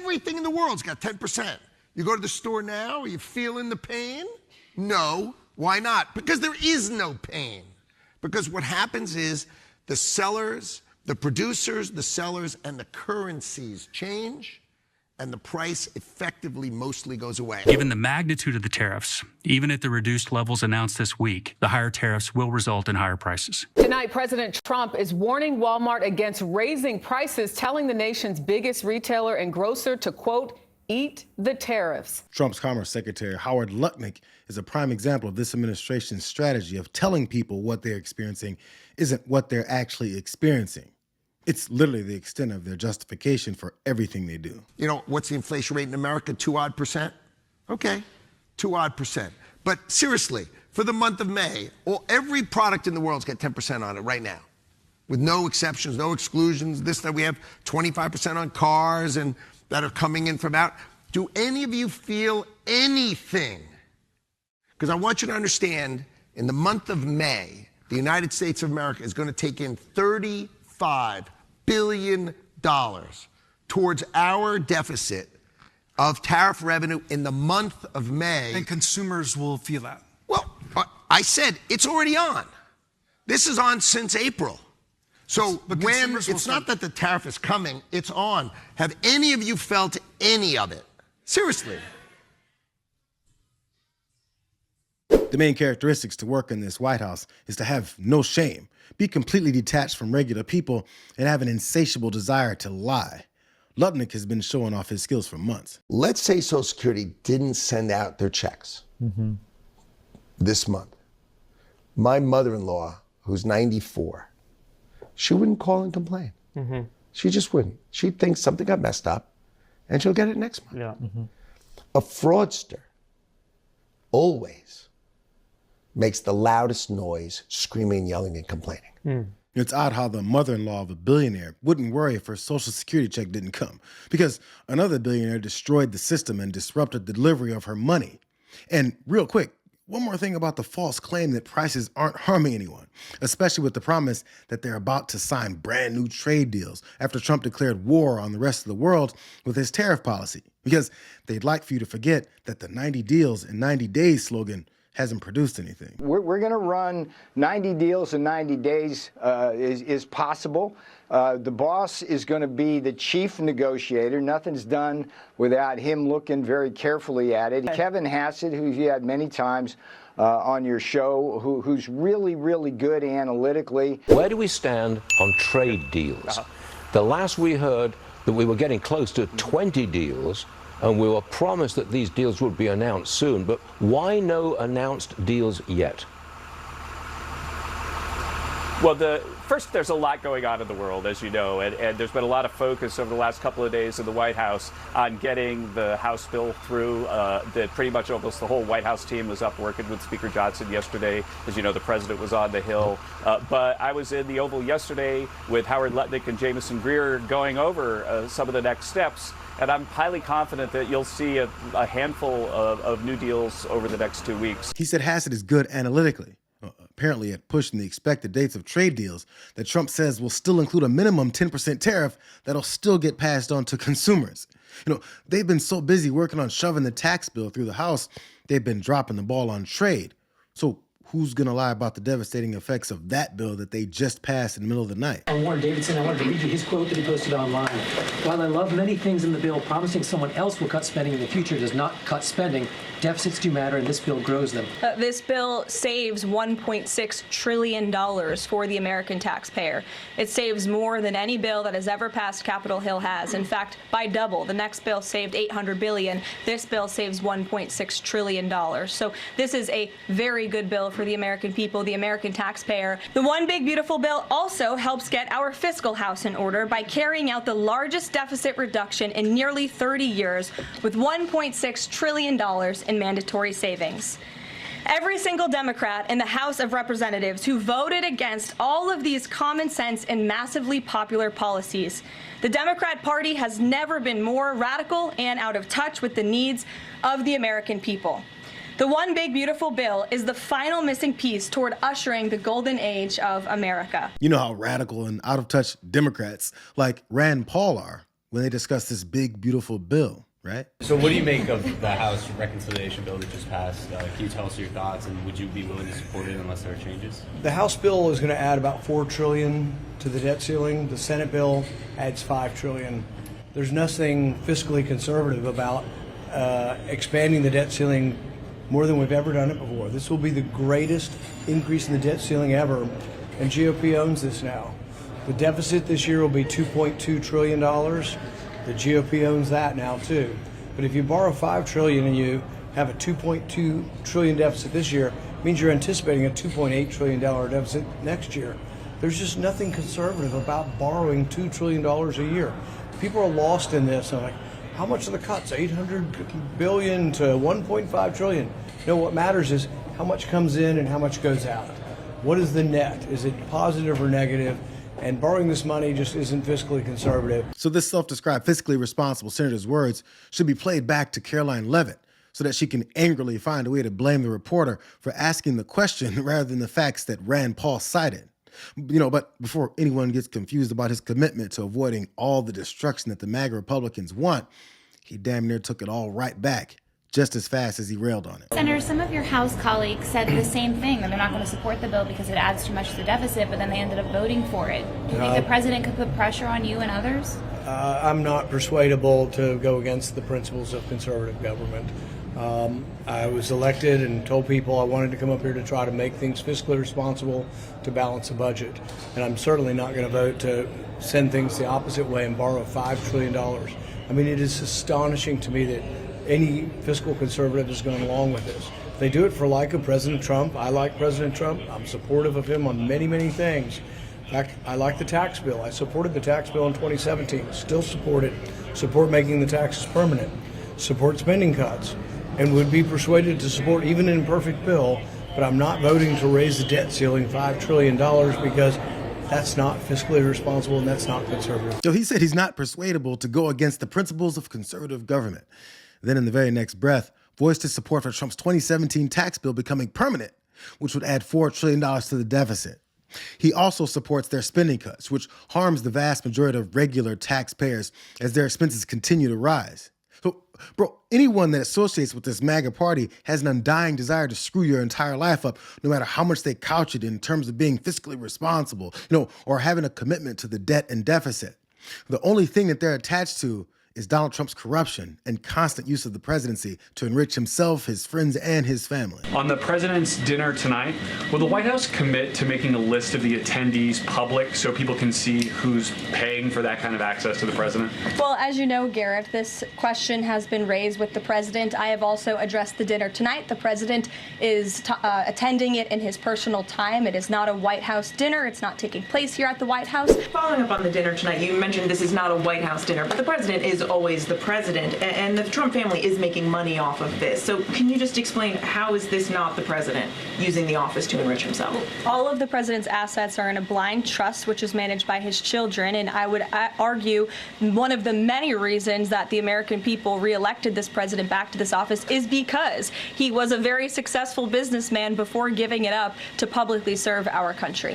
Everything in the world's got 10%. You go to the store now, are you feeling the pain? No. Why not? Because there is no pain. Because what happens is the sellers, the producers, the sellers, and the currencies change, and the price effectively mostly goes away. Given the magnitude of the tariffs, even at the reduced levels announced this week, the higher tariffs will result in higher prices. Tonight, President Trump is warning Walmart against raising prices, telling the nation's biggest retailer and grocer to, quote, eat the tariffs. Trump's Commerce Secretary Howard Lutnick is a prime example of this administration's strategy of telling people what they're experiencing isn't what they're actually experiencing. It's literally the extent of their justification for everything they do. You know, what's the inflation rate in America? 2-odd%? Okay, 2-odd%. But seriously, for the month of May, every product in the world's got 10% on it right now, with no exceptions, no exclusions. That we have 25% on cars and that are coming in from out. Do any of you feel anything? Because I want you to understand, in the month of May, the United States of America is going to take in $35 billion towards our deficit of tariff revenue in the month of May. And consumers will feel that. Well, I said it's already on. This is on since April. So when it's not that the tariff is coming, it's on. Have any of you felt any of it? Seriously. The main characteristics to work in this White House is to have no shame, be completely detached from regular people, and have an insatiable desire to lie. Lutnick has been showing off his skills for months. Let's say Social Security didn't send out their checks this month. My mother-in-law, who's 94, she wouldn't call and complain. She just wouldn't. She'd think something got messed up, and she'll get it next month. Yeah. A fraudster always makes the loudest noise, screaming, yelling, and complaining. It's odd how the mother-in-law of a billionaire wouldn't worry if her Social Security check didn't come, because another billionaire destroyed the system and disrupted the delivery of her money. And real quick, one more thing about the false claim that prices aren't harming anyone, especially with the promise that they're about to sign brand new trade deals after Trump declared war on the rest of the world with his tariff policy, because they'd like for you to forget that the 90 deals in 90 days slogan hasn't produced anything. We're going to run 90 deals in 90 days is possible. The boss is going to be the chief negotiator. Nothing's done without him looking very carefully at it. Kevin Hassett, who you had many times on your show, who's really, really good analytically. Where do we stand on trade deals? The last we heard that we were getting close to 20 deals, and we were promised that these deals would be announced soon, but why no announced deals yet? Well, first, there's a lot going on in the world, as you know, and there's been a lot of focus over the last couple of days in the White House on getting the House bill through. That pretty much almost the whole White House team was up working with Speaker Johnson yesterday. As you know, the president was on the Hill. But I was in the Oval yesterday with Howard Lutnick and Jamieson Greer going over some of the next steps. And I'm highly confident that you'll see a handful of new deals over the next 2 weeks. He said Hassett is good analytically, apparently at pushing the expected dates of trade deals that Trump says will still include a minimum 10% tariff that'll still get passed on to consumers. You know, they've been so busy working on shoving the tax bill through the House, they've been dropping the ball on trade. So who's going to lie about the devastating effects of that bill that they just passed in the middle of the night? Warren Davidson, I wanted to read you his quote that he posted online. While I love many things in the bill, promising someone else will cut spending in the future does not cut spending. Deficits do matter, and this bill grows them. This bill saves $1.6 trillion for the American taxpayer. It saves more than any bill that has ever passed Capitol Hill has. In fact, by double. The next bill saved $800 billion. This bill saves $1.6 trillion. So this is a very good bill for the American people, the American taxpayer. The One Big Beautiful Bill also helps get our fiscal house in order by carrying out the largest deficit reduction in nearly 30 years with $1.6 trillion in mandatory savings. Every single Democrat in the House of Representatives who voted against all of these common sense and massively popular policies. The Democrat Party has never been more radical and out of touch with the needs of the American people. The One Big Beautiful Bill is the final missing piece toward ushering the golden age of America. You know how radical and out of touch Democrats like Rand Paul are when they discussed this big, beautiful bill, right? So what do you make of the House reconciliation bill that just passed? Can you tell us your thoughts, and would you be willing to support it unless there are changes? The House bill is going to add about $4 trillion to the debt ceiling. The Senate bill adds $5 trillion. There's nothing fiscally conservative about expanding the debt ceiling more than we've ever done it before. This will be the greatest increase in the debt ceiling ever, and GOP owns this now. The deficit this year will be $2.2 trillion. The GOP owns that now too. But if you borrow $5 trillion and you have a $2.2 trillion deficit this year, it means you're anticipating a $2.8 trillion deficit next year. There's just nothing conservative about borrowing $2 trillion a year. People are lost in this. I'm like, how much are the cuts? 800 billion to 1.5 trillion. No, what matters is how much comes in and how much goes out. What is the net? Is it positive or negative? And borrowing this money just isn't fiscally conservative. So this self-described fiscally responsible senator's words should be played back to Caroline Leavitt so that she can angrily find a way to blame the reporter for asking the question rather than the facts that Rand Paul cited. But before anyone gets confused about his commitment to avoiding all the destruction that the MAGA Republicans want, he damn near took it all right back, just as fast as he railed on it. Senator, some of your House colleagues said the same thing, that they're not going to support the bill because it adds too much to the deficit, but then they ended up voting for it. Do you think the president could put pressure on you and others? I'm not persuadable to go against the principles of conservative government. I was elected and told people I wanted to come up here to try to make things fiscally responsible to balance the budget. And I'm certainly not going to vote to send things the opposite way and borrow $5 trillion. I mean, it is astonishing to me that any fiscal conservative is going along with this. They do it for like of President Trump. I like President Trump. I'm supportive of him on many, many things. In fact, I like the tax bill. I supported the tax bill in 2017. Still support it. Support making the taxes permanent. Support spending cuts. And would be persuaded to support even an imperfect bill, but I'm not voting to raise the debt ceiling $5 trillion because that's not fiscally responsible and that's not conservative. So he said he's not persuadable to go against the principles of conservative government. Then in the very next breath, voiced his support for Trump's 2017 tax bill becoming permanent, which would add $4 trillion to the deficit. He also supports their spending cuts, which harms the vast majority of regular taxpayers as their expenses continue to rise. So, bro, anyone that associates with this MAGA party has an undying desire to screw your entire life up, no matter how much they couch it in terms of being fiscally responsible, or having a commitment to the debt and deficit. The only thing that they're attached to is Donald Trump's corruption and constant use of the presidency to enrich himself, his friends, and his family. On the president's dinner tonight, will the White House commit to making a list of the attendees public so people can see who's paying for that kind of access to the president? Well, as you know, Garrett, this question has been raised with the president. I have also addressed the dinner tonight. The president is attending it in his personal time. It is not a White House dinner. It's not taking place here at the White House. Following up on the dinner tonight, you mentioned this is not a White House dinner, but the president is always the president, and the Trump family is making money off of this. So can you just explain, how is this not the president using the office to enrich himself? All of the president's assets are in a blind trust, which is managed by his children, and I would argue one of the many reasons that the American people reelected this president back to this office is because he was a very successful businessman before giving it up to publicly serve our country.